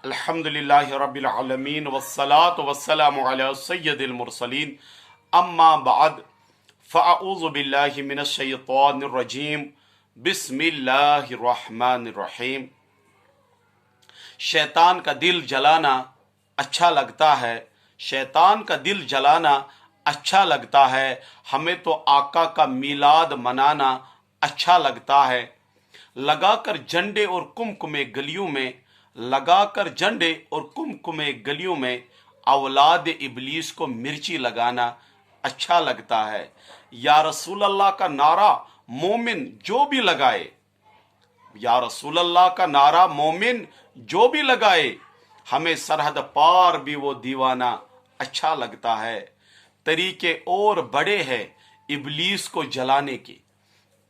अल्हम्दुलिल्लाहि रब्बिल आलमीन वस्सलातु वस्सलामु अला सय्यदिल मुरसलीन अम्मा बाद फ़अऊज़ु बिल्लाहि मिनश शैतानिर रजीम बिस्मिल्लाहिर रहमानिर रहीम। शैतान का दिल जलाना अच्छा लगता है, शैतान का दिल जलाना अच्छा लगता है, हमें तो आका का मीलाद मनाना अच्छा लगता है। लगाकर झंडे और कुमकुमे गलियों में, लगाकर झंडे और कुमकुमे गलियों में औलाद इबलीस को मिर्ची लगाना अच्छा लगता है। या रसूल अल्लाह का नारा मोमिन जो भी लगाए, या रसूल अल्लाह का नारा मोमिन जो भी लगाए, हमें सरहद पार भी वो दीवाना अच्छा लगता है। तरीके और बड़े हैं इबलीस को जलाने के,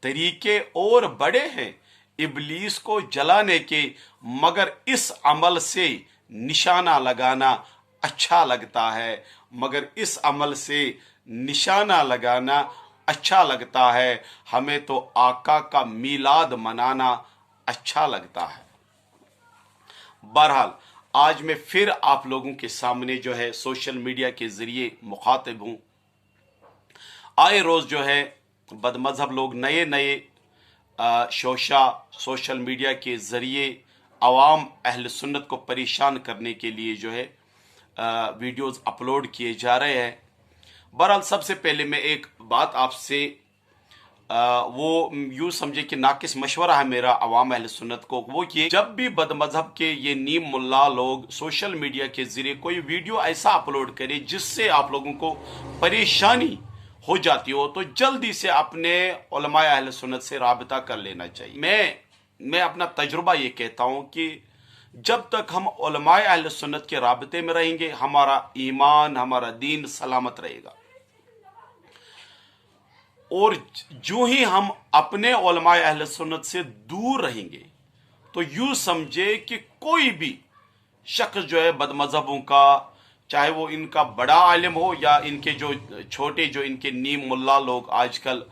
तरीके और बड़े हैं इबलीस को जलाने के, मगर इस अमल से निशाना लगाना अच्छा लगता है, मगर इस अमल से निशाना लगाना अच्छा लगता है। हमें तो आका का मीलाद मनाना अच्छा लगता है। बहरहाल आज मैं फिर आप लोगों के सामने जो है सोशल मीडिया के जरिए मुखातिब हूँ। आए रोज जो है बदमजहब लोग नए नए सोशल मीडिया के ज़रिए अवाम अहल सुन्नत को परेशान करने के लिए जो है वीडियोस अपलोड किए जा रहे हैं। बहरहाल सबसे पहले मैं एक बात आपसे वो यूँ समझे कि नाकिस मशवरा है मेरा अवाम अहल सुन्नत को, वो ये जब भी बदमजहब के ये नीम मुल्ला लोग सोशल मीडिया के ज़रिए कोई वीडियो ऐसा अपलोड करे जिससे आप लोगों को परेशानी हो जाती हो, तो जल्दी से अपने उलमाए अहल सुन्नत से राबिता कर लेना चाहिए। मैं अपना तजुर्बा ये कहता हूँ कि जब तक हम उलमाए अहल सुन्नत के राबिते में रहेंगे, हमारा ईमान, हमारा दीन सलामत रहेगा। और जो ही हम अपने उलमाए अहल सुन्नत से दूर रहेंगे, तो यूँ समझे कि कोई भी शख्स जो है बदमजहबों का, चाहे वो इनका बड़ा आलिम हो या इनके जो छोटे जो इनके नीम मुल्ला लोग आजकल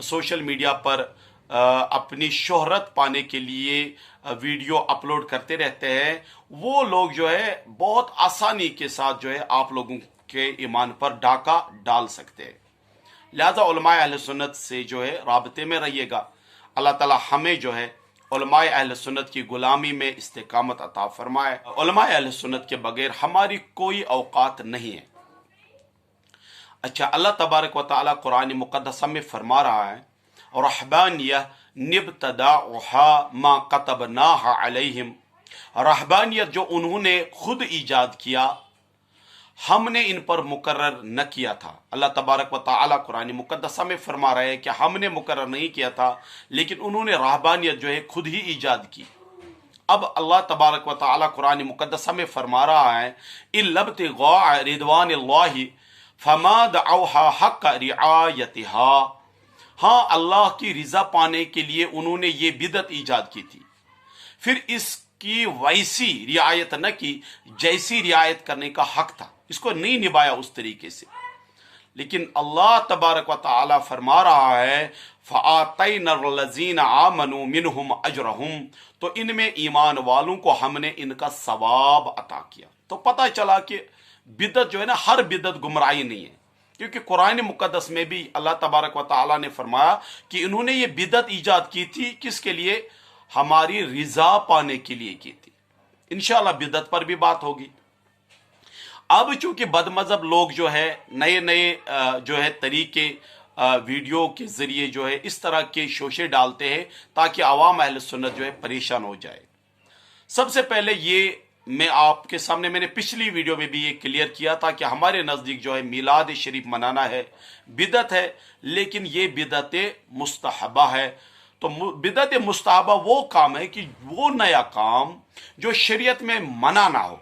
सोशल मीडिया पर अपनी शोहरत पाने के लिए वीडियो अपलोड करते रहते हैं, वो लोग जो है बहुत आसानी के साथ जो है आप लोगों के ईमान पर डाका डाल सकते हैं। लिहाजा उलमाए अहल सुन्नत से जो है राबते में रहिएगा। अल्लाह ताला हमें जो है उलमाए अहल सुन्नत की गुलामी में इस्तिकामत अता फरमाए। उलमाए अहल सुन्नत के बगैर हमारी कोई औकात नहीं है। अच्छा, अल्लाह तबारक व तआला कुरान मुक़द्दस में फरमा रहा है, रहबानियत निब्तदाउहा मा कतबनाहा अलैहिम, रहबानियत जो उन्होंने खुद ईजाद किया, हमने इन पर मुकर्रर न किया था। अल्लाह तबारक व तआला कुरान मुक़द्दस में फरमा रहे हैं कि हमने मुकर्रर नहीं किया था, लेकिन उन्होंने रहबानियत जो है खुद ही ईजाद की। अब अल्लाह तबारक व तआला कुरान मुक़द्दस में फरमा रहा है, इल्लब्तिगा रिदवानिल्लाहि फमा दअउहा हक़ रिआयतिहा। हाँ, अल्लाह की रिजा पाने के लिए उन्होंने ये बिदत ईजाद की थी, फिर इसकी वैसी रियायत न की जैसी रियायत करने का हक था, इसको नहीं निभाया उस तरीके से। लेकिन अल्लाह तबारक व तआला फरमा रहा है, फ़आतैनल्लज़ीना आमनू मिनहुम अजरहुम, तो इनमें ईमान वालों को हमने इनका सवाब अता किया। तो पता चला कि बिदत जो है ना, हर बिदत गुमराही नहीं है, क्योंकि कुरान मुक़द्दस में भी अल्लाह तबारक व तआला ने फरमाया कि इन्होंने ये बिदत ईजाद की थी, किसके लिए? हमारी रिजा पाने के लिए की थी। इंशाअल्लाह बिदत पर भी बात होगी। अब चूंकि बदमजहब लोग जो है नए नए जो है तरीके वीडियो के जरिए जो है इस तरह के शोशे डालते हैं ताकि आवाम अहल सुन्नत जो है परेशान हो जाए। सबसे पहले ये मैं आपके सामने, मैंने पिछली वीडियो में भी ये क्लियर किया था कि हमारे नज़दीक जो है मीलाद शरीफ मनाना है बिदत है, लेकिन ये बिदत मुस्तहबा है। तो बिदत मुस्तहबा वो काम है कि वो नया काम जो शरीयत में मना ना हो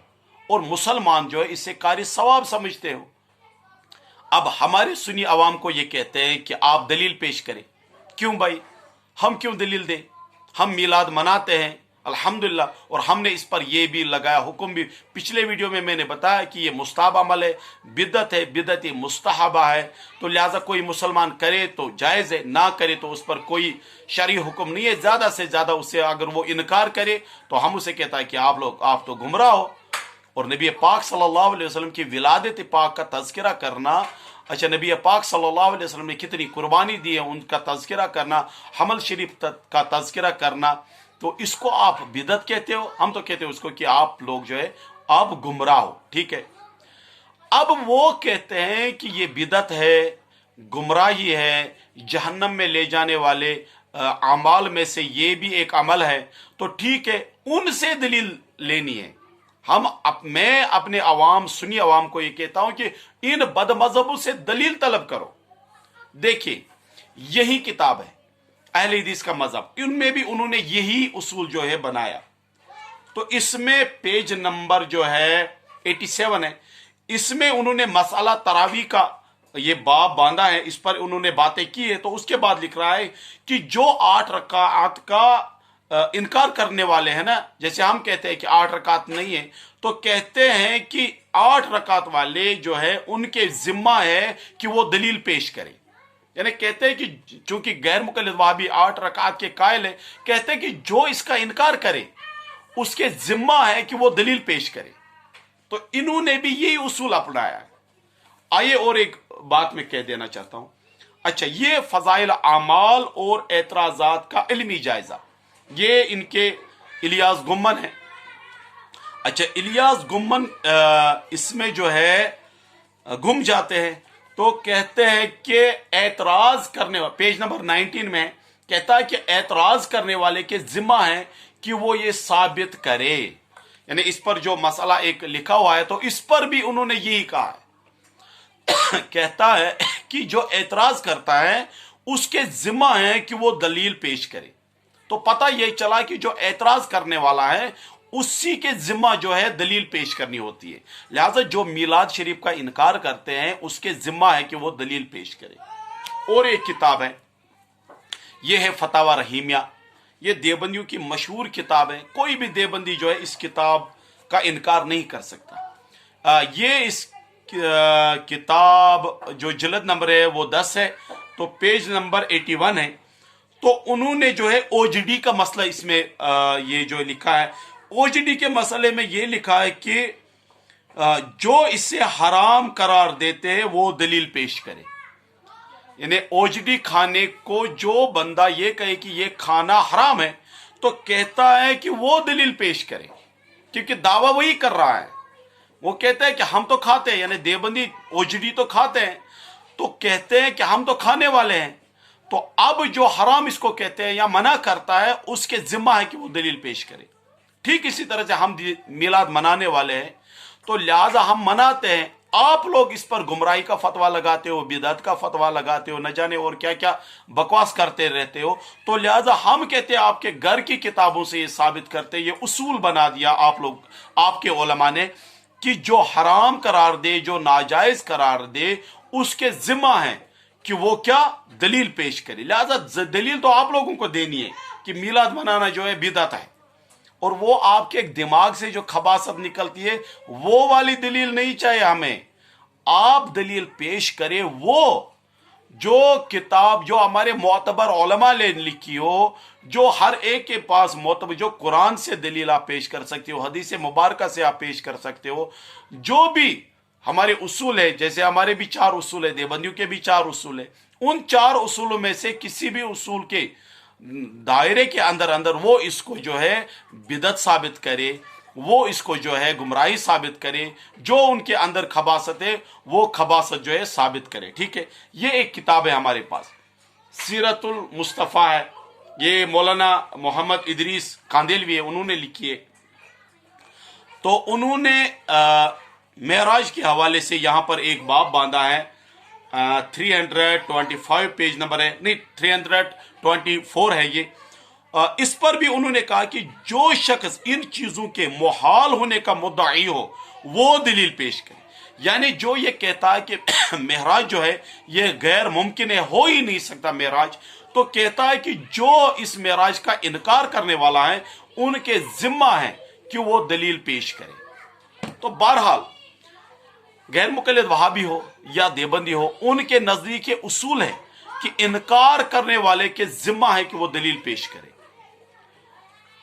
और मुसलमान जो है इसे कारी सवाब समझते हो। अब हमारे सुन्नी अवाम को ये कहते हैं कि आप दलील पेश करें। क्यों भाई, हम क्यों दलील दें? हम मीलाद मनाते हैं, अल्हम्दुलिल्लाह। और हमने इस पर यह भी लगाया हुक्म भी, पिछले वीडियो में मैंने बताया कि ये मुस्ताहब अमल है, बिदत है, बिदत मुस्तहबा है। तो लिहाजा कोई मुसलमान करे तो जायज़ है, ना करे तो उस पर कोई शरई हुक्म नहीं है। ज़्यादा से ज़्यादा उससे अगर वो इनकार करे तो हम उसे कहता है कि आप तो गुमराह हो। और नबी पाक सल्लल्लाहु अलैहि वसल्लम की विलादत पाक का तज़किरा करना, अच्छा नबी पाक सल्लल्लाहु अलैहि वसल्लम ने कितनी कुर्बानी दी है उनका तज़किरा करना, हमल शरीफ का तज़किरा करना, तो इसको आप बिदत कहते हो। हम तो कहते हो उसको कि आप लोग जो है आप गुमराह हो। ठीक है, अब वो कहते हैं कि ये बिदत है, गुमराही है, जहन्नम में ले जाने वाले अमाल में से ये भी एक अमल है। तो ठीक है, उनसे दलील लेनी है। मैं अपने सुन्नी अवाम को ये कहता हूं कि इन बदमज़हबों से दलील तलब करो। देखिए, यही किताब है अहले हदीस का मजहब, इनमें भी उन्होंने यही उसूल जो है बनाया। तो इसमें पेज नंबर जो है 87 है, इसमें उन्होंने मसला तरावी का ये बाब बांधा है, इस पर उन्होंने बातें की है। तो उसके बाद लिख रहा है कि जो 8 रकात का इनकार करने वाले हैं ना, जैसे हम कहते हैं कि 8 रकात नहीं है, तो कहते हैं कि 8 रकात वाले जो है उनके जिम्मा है कि वो दलील पेश करें। यानी कहते हैं कि चूंकि गैर मुकल्लिद वहाबी 8 रकात के कायल है, कहते हैं कि जो इसका इनकार करे उसके जिम्मा है कि वो दलील पेश करे। तो इन्होंने भी यही उसूल अपनाया है। आइए और एक बात मैं कह देना चाहता हूं। अच्छा, ये फजाइल आमाल और एतराजात का इल्मी जायजा, ये इनके इलियास गुम्मन है। अच्छा, इलियास गुम्मन इसमें जो है गुम जाते हैं। तो कहते हैं कि एतराज करने वाले, पेज नंबर 19 में कहता है कि एतराज करने वाले के जिम्मा है कि वो ये साबित करे। यानी इस पर जो मसला एक लिखा हुआ है, तो इस पर भी उन्होंने यही कहा है। कहता है कि जो एतराज करता है उसके जिम्मा है कि वो दलील पेश करे। तो पता यह चला कि जो एतराज करने वाला है उसी के जिम्मा जो है दलील पेश करनी होती है। लिहाजा जो मीलाद शरीफ का इनकार करते हैं उसके जिम्मा है कि वो दलील पेश करे। और एक किताब है, यह है फतावा रहीमिया, ये देवबंदियों की मशहूर किताब है। कोई भी देवबंदी जो है इस किताब का इनकार नहीं कर सकता। ये इस किताब जो जिल्द नंबर है वो 10 है, तो पेज नंबर 81 है। तो उन्होंने जो है ओजडी का मसला इसमें ये जो लिखा है, ओजडी के मसले में ये लिखा है कि जो इसे हराम करार देते हैं वो दलील पेश करे। यानी ओजडी खाने को जो बंदा ये कहे कि ये खाना हराम है, तो कहता है कि वो दलील पेश करे, क्योंकि दावा वही कर रहा है। वो कहता है कि हम तो खाते हैं, यानी देवबंदी ओजडी तो खाते हैं, तो कहते हैं कि हम तो खाने वाले हैं। तो अब जो हराम इसको कहते हैं या मना करता है उसके जिम्मा है कि वो दलील पेश करे। ठीक इसी तरह से हम मिलाद मनाने वाले हैं, तो लिहाजा हम मनाते हैं। आप लोग इस पर गुमराही का फतवा लगाते हो, बिदअत का फतवा लगाते हो, न जाने और क्या क्या बकवास करते रहते हो। तो लिहाजा हम कहते हैं आपके घर की किताबों से ये साबित करते, ये उसूल बना दिया आप लोग, आपके उलमा ने, कि जो हराम करार दे, जो नाजायज करार दे, उसके जिम्मा है कि वो क्या दलील पेश करे। लिहाजा दलील तो आप लोगों को देनी है कि मिलाद मनाना जो है बिदअत है, और वो आपके दिमाग से जो खबासत निकलती है वो वाली दलील नहीं चाहिए हमें। आप दलील पेश करें वो जो किताब जो हमारे मोतबर उलमा ने लिखी हो, जो हर एक के पास मोतबर, जो कुरान से दलील आप पेश कर सकते हो, हदीस मुबारका से आप पेश कर सकते हो। जो भी हमारे उसूल है, जैसे हमारे भी 4 उसूल है, देवबंदियों के भी 4 उसूल है, उन 4 उसूलों में से किसी भी उसूल के दायरे के अंदर अंदर वो इसको जो है बिदअत साबित करे, वो इसको जो है गुमराही साबित करे, जो उनके अंदर खबासत है वो खबासत जो है साबित करे। ठीक है, ये एक किताब है हमारे पास, सीरतुल मुस्तफ़ा है, ये मौलाना मोहम्मद इदरीस कांदेलवी है, उन्होंने लिखी है। तो उन्होंने मेराज के हवाले से यहां पर एक बाब बांधा है, 325 पेज नंबर है, नहीं 324 है ये। इस पर भी उन्होंने कहा कि जो शख्स इन चीजों के मुहाल होने का मुद्दाई हो वो दलील पेश करे। यानी जो ये कहता है कि मेहराज जो है ये गैर मुमकिन है, हो ही नहीं सकता मेहराज, तो कहता है कि जो इस मेराज का इनकार करने वाला है उनके जिम्मा है कि वो दलील पेश करें। तो बहरहाल गैर मुकल्लिद वहाबी हो या देवबंदी हो, उनके नजदीक उसूल है कि इनकार करने वाले के जिम्मा है कि वो दलील पेश करे।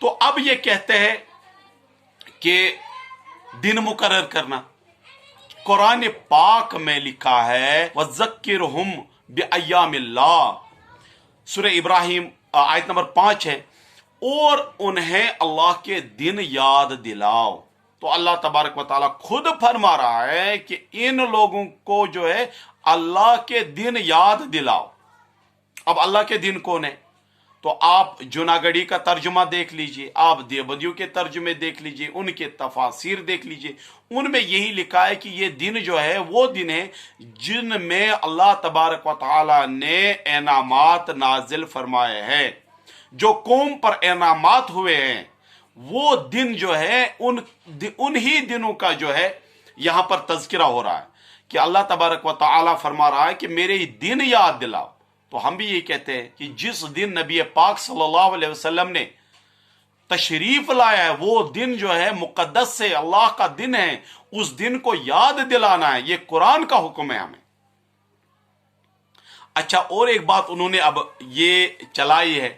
तो अब ये कहते हैं कि दिन मुकर्रर करना, कुरान पाक में लिखा है वज़क्किरहुम बिअय्यामिल्लाह, सूरह इब्राहिम आयत नंबर 5 है, और उन्हें अल्लाह के दिन याद दिलाओ। तो अल्लाह तबारक व तआला खुद फरमा रहा है कि इन लोगों को जो है अल्लाह के दिन याद दिलाओ। अब अल्लाह के दिन कौन है? तो आप जुनागढ़ी का तर्जुमा देख लीजिए, आप देवबंदियों के तर्जुमे देख लीजिए, उनके तफासिर देख लीजिए, उनमें यही लिखा है कि ये दिन जो है वो दिन है जिनमें अल्लाह तबारक व तआला ने इनामात नाजिल फरमाए हैं। जो कौम पर इनामात हुए हैं वो दिन जो है उन्हीं दिनों का जो है यहां पर तज़किरा हो रहा है कि अल्लाह तबारक व तआला फरमा रहा है कि मेरे ही दिन याद दिलाओ। तो हम भी यही कहते हैं कि जिस दिन नबी पाक सल्लल्लाहु अलैहि वसल्लम ने तशरीफ लाया है वो दिन जो है मुकद्दस से अल्लाह का दिन है, उस दिन को याद दिलाना है, ये कुरान का हुक्म है हमें। अच्छा, और एक बात उन्होंने अब ये चलाई है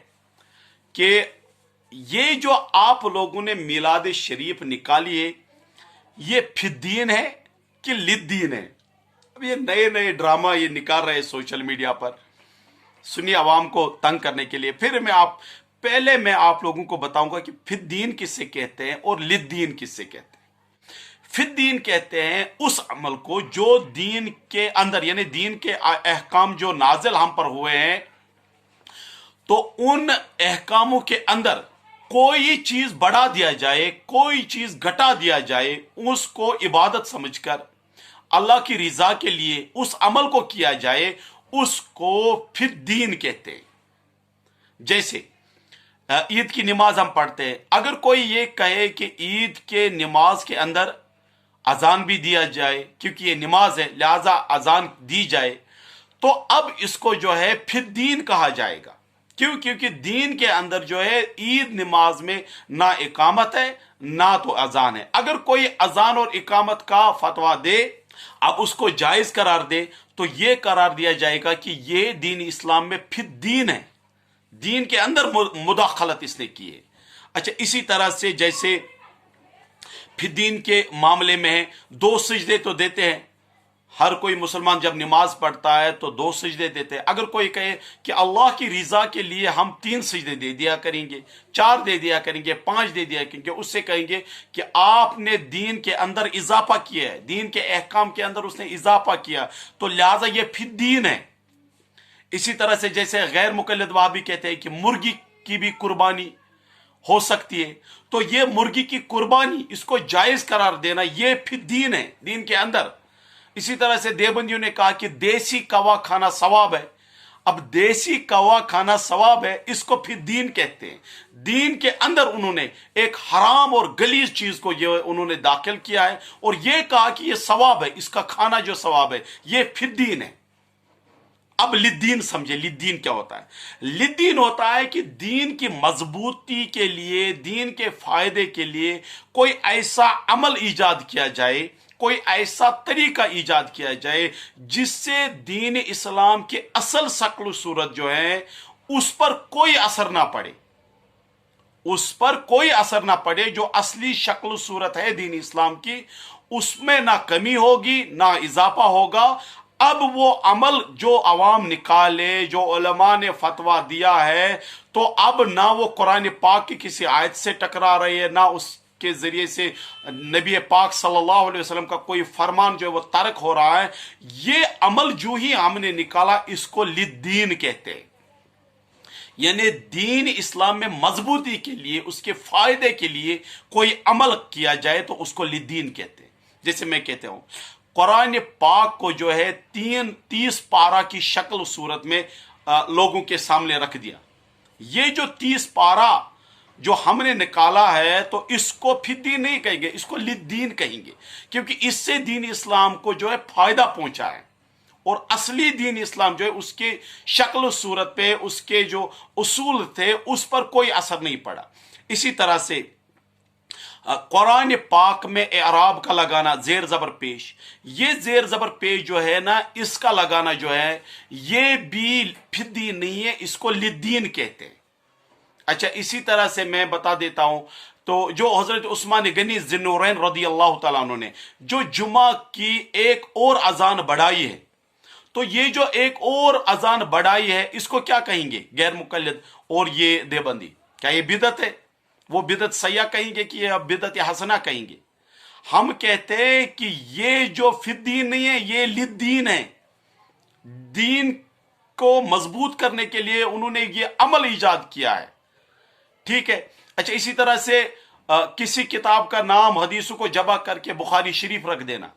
कि ये जो आप लोगों ने मिलाद शरीफ निकाली है ये फिद्दीन है कि लिद्दीन है? अब ये नए नए ड्रामा ये निकाल रहे हैं सोशल मीडिया पर सुन्नी आवाम को तंग करने के लिए। फिर पहले मैं आप लोगों को बताऊंगा कि फिद्दीन किससे कहते हैं और लिद्दीन किससे कहते हैं। फिद्दीन कहते हैं उस अमल को जो दीन के अंदर यानी दीन के अहकाम जो नाजिल हम पर हुए हैं, तो उन अहकामों के अंदर कोई चीज बढ़ा दिया जाए, कोई चीज घटा दिया जाए, उसको इबादत समझकर अल्लाह की रिजा के लिए उस अमल को किया जाए, उसको फिर दीन कहते हैं। जैसे ईद की नमाज हम पढ़ते हैं, अगर कोई ये कहे कि ईद के नमाज के अंदर अजान भी दिया जाए क्योंकि ये नमाज है लिहाजा अजान दी जाए, तो अब इसको जो है फिर दीन कहा जाएगा। क्यों? क्योंकि दीन के अंदर जो है ईद नमाज में ना इकामत है ना तो अजान है। अगर कोई अजान और इकामत का फतवा दे, अब उसको जायज करार दे, तो यह करार दिया जाएगा कि यह दीन इस्लाम में फिर दीन है, दीन के अंदर मुदाखलत इसने की है। अच्छा, इसी तरह से जैसे फिर दीन के मामले में है, 2 सजदे तो देते हैं, हर कोई मुसलमान जब नमाज पढ़ता है तो 2 सजदे देते हैं। अगर कोई कहे कि अल्लाह की रिजा के लिए हम 3 सजदे दे दिया करेंगे, 4 दे दिया करेंगे, 5 दे दिया करेंगे, उससे कहेंगे कि आपने दीन के अंदर इजाफा किया है, दीन के अहकाम के अंदर उसने इजाफा किया, तो लिहाजा ये फिर दीन है। इसी तरह से जैसे गैर मुकल्लिद वहाबी कहते हैं कि मुर्गी की भी कुर्बानी हो सकती है, तो ये मुर्गी की कुर्बानी इसको जायज करार देना ये फिर दीन है, दीन के अंदर। इसी तरह से देवबंदियों ने कहा कि देसी कवा खाना सवाब है। अब देसी कवा खाना सवाब है, इसको फिर दीन कहते हैं। दीन के अंदर उन्होंने एक हराम और गलीज चीज को ये उन्होंने दाखिल किया है और ये कहा कि ये सवाब है, इसका खाना जो सवाब है ये फिर दीन है। अब लिद्दीन समझे, लिद्दीन क्या होता है? लिद्दीन होता है कि दीन की मजबूती के लिए, दीन के फायदे के लिए कोई ऐसा अमल ईजाद किया जाए, कोई ऐसा तरीका ईजाद किया जाए जिससे दीन इस्लाम के असल शक्ल सूरत जो है उस पर कोई असर ना पड़े, उस पर कोई असर ना पड़े। जो असली शक्ल सूरत है दीन इस्लाम की, उसमें ना कमी होगी ना इजाफा होगा। अब वो अमल जो अवाम निकाले, जो उलमा ने फतवा दिया है, तो अब ना वो कुरान पाक की किसी आयत से टकरा रही है, ना उसके जरिए से नबी पाक सल्लल्लाहु अलैहि वसल्लम का कोई फरमान जो है वो तर्क हो रहा है। ये अमल जो ही हमने निकाला इसको लिद्दीन कहते हैं। यानी दीन इस्लाम में मजबूती के लिए, उसके फायदे के लिए कोई अमल किया जाए तो उसको लिद्दीन कहते हैं। जैसे मैं कहता हूं कुरान पाक को जो है 30 पारा की शक्ल सूरत में लोगों के सामने रख दिया। ये जो 30 पारा जो हमने निकाला है तो इसको फिर दीन नहीं कहेंगे, इसको लिद्दीन कहेंगे, क्योंकि इससे दीन इस्लाम को जो है फायदा पहुंचा है। اور اصلی دین اسلام جو ہے اس کے شکل و صورت پہ، اس کے جو اصول تھے اس پر کوئی اثر نہیں پڑا۔ اسی طرح سے قرآن پاک میں اعراب کا لگانا زیر زبر پیش، یہ زیر زبر پیش جو ہے نا، اس کا لگانا جو ہے یہ بھی فدی نہیں ہے، اس کو لدین کہتے ہیں۔ اچھا، اسی طرح سے میں بتا دیتا ہوں، تو جو حضرت عثمان غنی ذی النورین رضی اللہ تعالیٰ عنہ نے جو جمعہ کی ایک اور اذان بڑھائی ہے، تو یہ جو ایک اور اذان بڑھائی ہے اس کو کیا کہیں گے؟ غیر مقلد اور یہ دیوبندی، کیا یہ بدعت ہے؟ وہ بدعت سیاح کہیں گے کہ یہ بدعت حسنہ کہیں گے؟ ہم کہتے ہیں کہ یہ جو فدین نہیں ہے، یہ لدین ہے۔ دین کو مضبوط کرنے کے لیے انہوں نے یہ عمل ایجاد کیا ہے، ٹھیک ہے۔ اچھا، اسی طرح سے کسی کتاب کا نام حدیثوں کو جمع کر کے بخاری شریف رکھ دینا،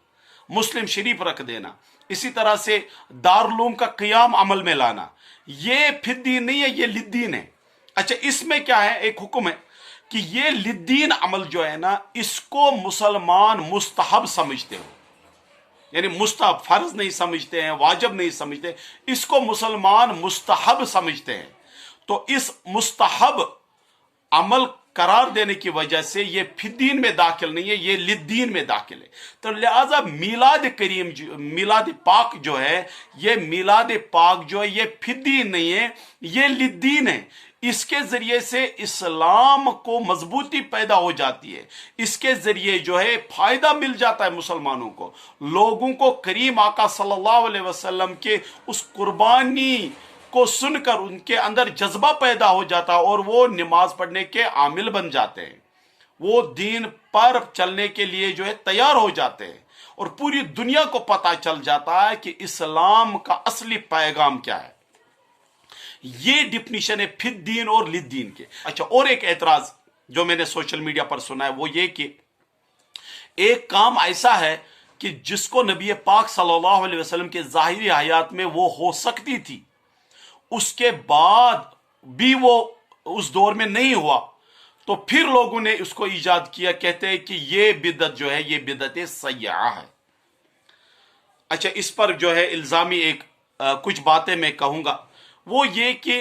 مسلم شریف رکھ دینا، اسی طرح سے دارالعلوم کا قیام عمل میں لانا، یہ فدین نہیں ہے، یہ لدین ہے۔ اچھا، اس میں کیا ہے؟ ایک حکم ہے کہ یہ لدین عمل جو ہے نا، اس کو مسلمان مستحب سمجھتے ہو، یعنی مستحب، فرض نہیں سمجھتے ہیں، واجب نہیں سمجھتے، اس کو مسلمان مستحب سمجھتے ہیں۔ تو اس مستحب عمل قرار دینے کی وجہ سے یہ فدین میں داخل نہیں ہے، یہ لدین میں داخل ہے۔ تو لہذا میلاد کریم، میلاد پاک جو ہے، یہ میلاد پاک جو ہے یہ فدین نہیں ہے، یہ لدین ہے۔ اس کے ذریعے سے اسلام کو مضبوطی پیدا ہو جاتی ہے، اس کے ذریعے جو ہے فائدہ مل جاتا ہے مسلمانوں کو، لوگوں کو کریم آقا صلی اللہ علیہ وسلم کے اس قربانی کو سن کر ان کے اندر جذبہ پیدا ہو جاتا ہے اور وہ نماز پڑھنے کے عامل بن جاتے ہیں، وہ دین پر چلنے کے لیے جو ہے تیار ہو جاتے ہیں، اور پوری دنیا کو پتہ چل جاتا ہے کہ اسلام کا اصلی پیغام کیا ہے۔ یہ ڈیفینیشن ہے فد دین اور لد دین کے۔ اچھا، اور ایک اعتراض جو میں نے سوشل میڈیا پر سنا ہے وہ یہ کہ ایک کام ایسا ہے کہ جس کو نبی پاک صلی اللہ علیہ وسلم کے ظاہری حیات میں وہ ہو سکتی تھی، اس کے بعد بھی وہ اس دور میں نہیں ہوا، تو پھر لوگوں نے اس کو ایجاد کیا، کہتے ہیں کہ یہ بدعت جو ہے یہ بدعت سیاح ہے۔ اچھا، اس پر جو ہے الزامی کچھ باتیں میں کہوں گا، وہ یہ کہ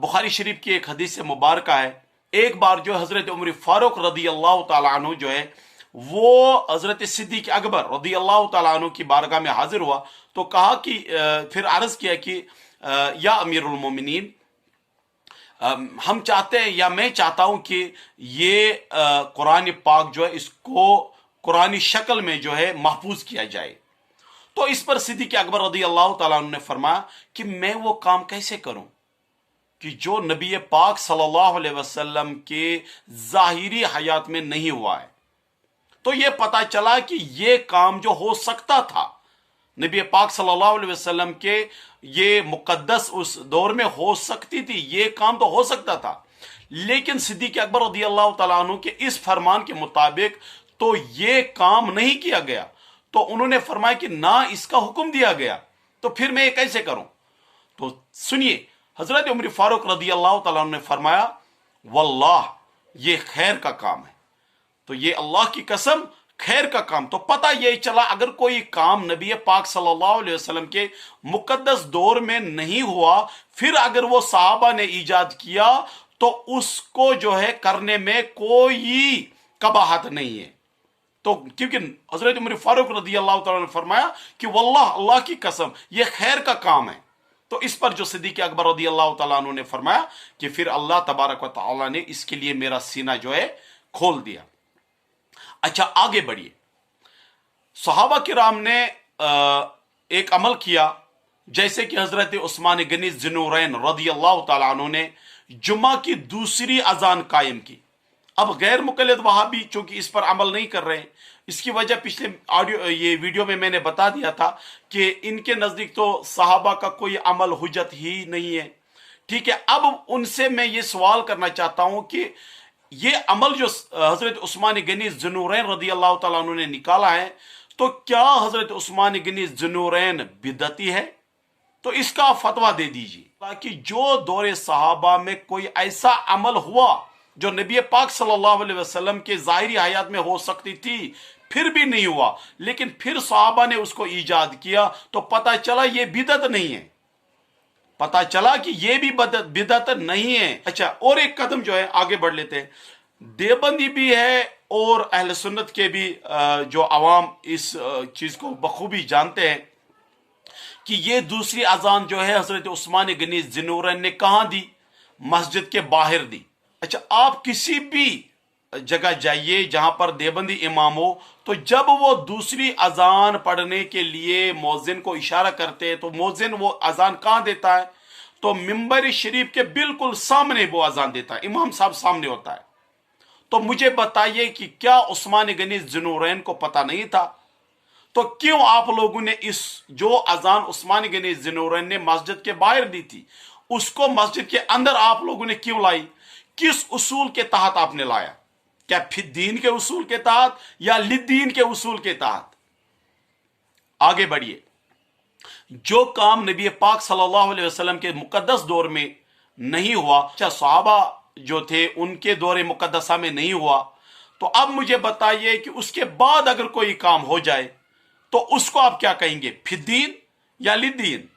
بخاری شریف کی ایک حدیث مبارکہ ہے، ایک بار جو حضرت عمر فاروق رضی اللہ تعالیٰ عنہ جو ہے وہ حضرت صدیق اکبر رضی اللہ تعالیٰ عنہ کی بارگاہ میں حاضر ہوا، تو کہا کہ پھر عرض کیا کہ یا امیر المومنین، ہم چاہتے ہیں یا میں چاہتا ہوں کہ یہ قرآن پاک جو ہے اس کو قرآنی شکل میں جو ہے محفوظ کیا جائے۔ تو اس پر صدیق اکبر رضی اللہ تعالیٰ عنہ نے فرمایا کہ میں وہ کام کیسے کروں کہ جو نبی پاک صلی اللہ علیہ وسلم کے ظاہری حیات میں نہیں ہوا ہے۔ تو یہ پتا چلا کہ یہ کام جو ہو سکتا تھا نبی پاک صلی اللہ علیہ وسلم کے یہ مقدس اس دور میں ہو سکتی تھی، یہ کام تو ہو سکتا تھا، لیکن صدیق اکبر رضی اللہ تعالیٰ عنہ کے اس فرمان کے مطابق تو یہ کام نہیں کیا گیا، تو انہوں نے فرمایا کہ نہ اس کا حکم دیا گیا، تو پھر میں یہ کیسے کروں؟ تو سنیے، حضرت عمر فاروق رضی اللہ تعالیٰ عنہ نے فرمایا واللہ یہ خیر کا کام ہے، تو یہ اللہ کی قسم خیر کا کام۔ تو پتہ یہ چلا اگر کوئی کام نبی پاک صلی اللہ علیہ وسلم کے مقدس دور میں نہیں ہوا، پھر اگر وہ صحابہ نے ایجاد کیا تو اس کو جو ہے کرنے میں کوئی قباحت نہیں ہے، تو کیونکہ حضرت عمر فاروق رضی اللہ تعالیٰ نے فرمایا کہ واللہ اللہ کی قسم یہ خیر کا کام ہے، تو اس پر جو صدیق اکبر رضی اللہ تعالیٰ عنہ نے فرمایا کہ پھر اللہ تبارک و تعالیٰ نے اس کے لیے میرا سینہ جو ہے کھول دیا۔ اچھا، آگے بڑھیے، صحابہ کرام نے ایک عمل کیا، جیسے کہ حضرت عثمان غنی ذی النورین رضی اللہ تعالیٰ عنہ نے جمعہ کی دوسری اذان قائم کی۔ اب غیر مقلد وہابی چونکہ اس پر عمل نہیں کر رہے ہیں، اس کی وجہ پچھلے یہ ویڈیو میں میں نے بتا دیا تھا کہ ان کے نزدیک تو صحابہ کا کوئی عمل حجت ہی نہیں ہے، ٹھیک ہے۔ اب ان سے میں یہ سوال کرنا چاہتا ہوں کہ یہ عمل جو حضرت عثمان غنی ذی النورین رضی اللہ تعالیٰ عنہ نے نکالا ہے، تو کیا حضرت عثمان غنی ذی النورین بدعتی ہے؟ تو اس کا فتویٰ دے دیجیے، تاکہ جو دور صحابہ میں کوئی ایسا عمل ہوا जो नबी पाक सल्लल्लाहु अलैहि वसल्लम के ज़ाहिरी हयात में हो सकती थी, फिर भी नहीं हुआ। लेकिन फिर सहाबा ने उसको ईजाद किया तो पता चला ये बिदत नहीं है, पता चला कि ये भी बिदत नहीं है। अच्छा, और एक कदम जो है आगे बढ़ लेते हैं। देवबंदी भी है और अहले सुन्नत के भी जो अवाम इस चीज को बखूबी जानते हैं कि ये दूसरी अजान जो है हजरत उस्मान गनी ज़िन्नूरैन ने कहां दी? मस्जिद के बाहर दी। अच्छा, आप किसी भी जगह जाइए जहां पर देवबंदी इमाम हो, तो जब वो दूसरी अजान पढ़ने के लिए मौजिन को इशारा करते हैं तो मौजिन वो अजान कहां देता है? तो मिंबर शरीफ के बिल्कुल सामने वो अजान देता है, इमाम साहब सामने होता है। तो मुझे बताइए कि क्या उस्मान गनी ज़िन्नूरैन को पता नहीं था? तो क्यों आप लोगों ने इस जो अजान उस्मान गनी ज़िन्नूरैन ने मस्जिद के बाहर दी थी, उसको मस्जिद के अंदर आप लोगों ने क्यों लाई? किस उसूल के तहत आपने लाया? क्या फिर दीन के उसूल के तहत या लिद्दीन के उसूल के तहत? आगे बढ़िए। जो काम नबी पाक सल्लल्लाहु अलैहि वसल्लम के मुकद्दस दौर में नहीं हुआ, अच्छा सहाबा जो थे उनके दौरे मुकद्दसा में नहीं हुआ, तो अब मुझे बताइए कि उसके बाद अगर कोई काम हो जाए तो उसको आप क्या कहेंगे? फिद्दीन या लिद्दीन?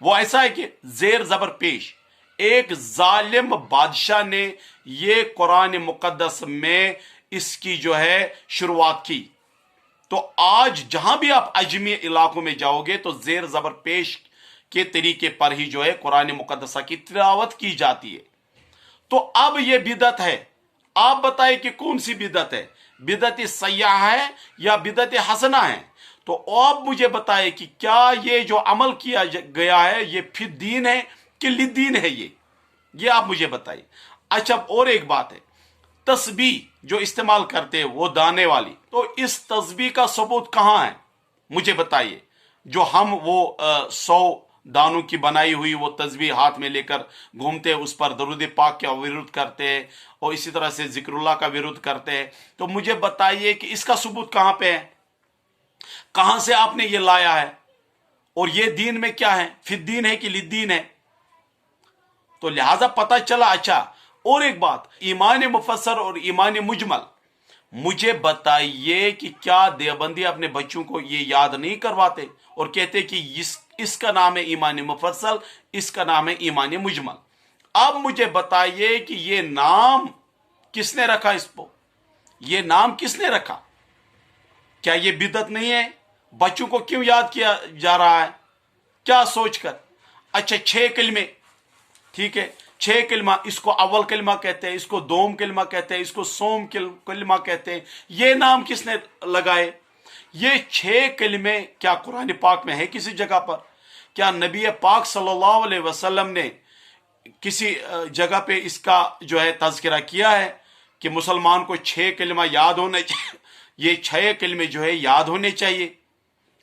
वो ऐसा है कि जेर जबर पेश एक जालिम बादशाह ने ये कुरान मुकद्दस में इसकी जो है शुरुआत की। तो आज जहां भी आप अजमी इलाकों में जाओगे तो जेर जबर पेश के तरीके पर ही जो है कुरान मुकद्दसा की तिलावत की जाती है। तो अब ये बिदत है, आप बताइए कि कौन सी बिदत है? बिदत सय्याह है या बिदत हसना है? तो आप मुझे बताइए कि क्या ये जो अमल किया गया है ये फिर दीन है कि लिद्दीन है? ये आप मुझे बताइए। अच्छा, और एक बात है, तस्बीह जो इस्तेमाल करते हैं वो दाने वाली, तो इस तस्बीह का सबूत कहां है? मुझे बताइए। जो हम वो 100 दानों की बनाई हुई वो तस्बीह हाथ में लेकर घूमते हैं, उस पर दरूद पाक का विरोध करते हैं और इसी तरह से जिक्रुल्लाह का विरोध करते हैं, तो मुझे बताइए कि इसका सबूत कहां पे है? कहां से आपने ये लाया है? और ये दीन में क्या है? फिर दीन है कि लिद्दीन है? तो लिहाजा पता चला। अच्छा, और एक बात, ईमान मुफस्सर और ईमान मुजमल, मुझे बताइए कि क्या देवबंदी अपने बच्चों को ये याद नहीं करवाते और कहते कि इसका नाम है ईमान मुफस्सल, इसका नाम है ईमान मुजमल। अब मुझे बताइए कि ये नाम किसने रखा? इसको ये नाम किसने रखा? क्या ये बिदत नहीं है? बच्चों को क्यों याद किया जा रहा है? क्या सोचकर? अच्छा, 6 कलमे, ठीक है, 6 कलमा, इसको अव्वल कलमा कहते हैं, इसको दोम कलमा कहते हैं, इसको सोम कलमा कहते हैं। ये नाम किसने लगाए? ये 6 कलमे क्या कुरान पाक में है किसी जगह पर? क्या नबी पाक सल्लल्लाहु अलैहि वसल्लम ने किसी जगह पे इसका जो है तज़किरा किया है कि मुसलमान को 6 कलमा याद होने चाहिए, ये 6 कलमे जो है याद होने चाहिए?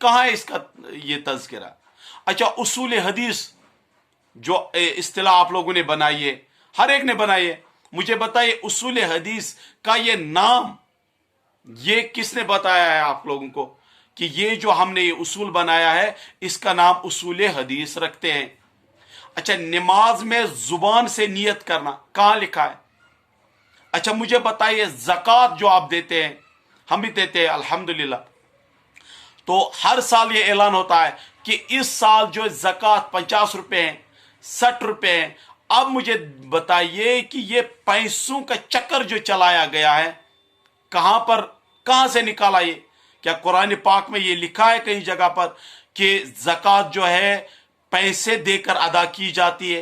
कहां है इसका ये तज़किरा? अच्छा, उसूल हदीस जो इस्तिलाह आप लोगों ने बनाई है, हर एक ने बनाई है, मुझे बताइए उसूल हदीस का ये नाम ये किसने बताया है आप लोगों को कि ये जो हमने ये उसूल बनाया है इसका नाम उसूल हदीस रखते हैं? अच्छा, नमाज में जुबान से नियत करना कहां लिखा है? अच्छा, मुझे बताइए ज़कात जो आप देते हैं, हम भी देते हैं अल्हम्दुलिल्लाह, तो हर साल ये ऐलान होता है कि इस साल जो ज़कात 50 रुपए हैं, 60 रुपए हैं। अब मुझे बताइए कि ये पैसों का चक्कर जो चलाया गया है कहां पर, कहां से निकाला ये? क्या कुरान पाक में ये लिखा है कहीं जगह पर कि ज़कात जो है पैसे देकर अदा की जाती है?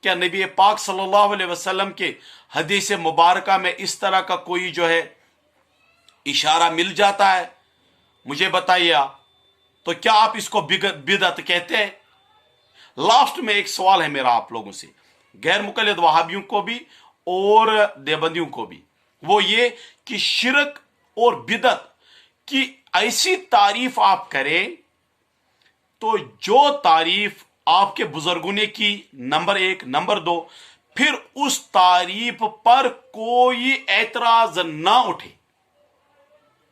क्या नबी पाक सल्लल्लाहु अलैहि वसल्लम के हदीस मुबारका में इस तरह का कोई जो है इशारा मिल जाता है? मुझे बताइए आप। तो क्या आप इसको बिदअत कहते हैं? लास्ट में एक सवाल है मेरा आप लोगों से, गैर मुकल्लिद वहाबियों को भी और देवबंदियों को भी, वो ये कि शिरक और बिदअत की ऐसी तारीफ आप करें तो जो तारीफ आपके बुजुर्गों ने की, नंबर 1, नंबर 2, फिर उस तारीफ पर कोई एतराज ना उठे,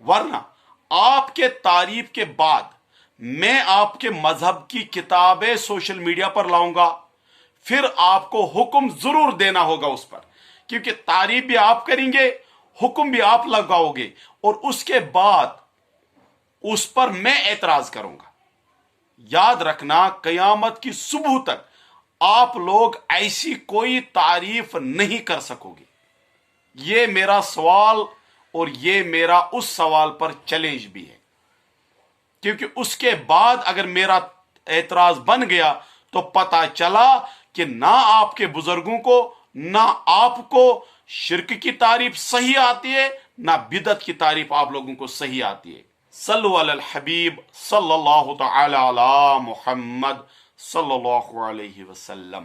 वरना आपके तारीफ के बाद मैं आपके मजहब की किताबें सोशल मीडिया पर लाऊंगा, फिर आपको हुक्म जरूर देना होगा उस पर کیونکہ تعریف بھی آپ کریں گے، حکم بھی آپ لگاؤ گے، اور اس کے بعد اس پر میں اعتراض کروں گا۔ یاد رکھنا قیامت کی صبح تک آپ لوگ ایسی کوئی تعریف نہیں کر سکو گے۔ یہ میرا سوال اور یہ میرا اس سوال پر چیلنج بھی ہے، کیونکہ اس کے بعد اگر میرا اعتراض بن گیا تو پتہ چلا کہ نہ آپ کے بزرگوں کو نہ آپ کو شرک کی تعریف صحیح آتی ہے، نہ بدعت کی تعریف آپ لوگوں کو صحیح آتی ہے۔ صلو علی الحبیب صلی اللہ تعالی علی محمد صلی اللہ علیہ وسلم۔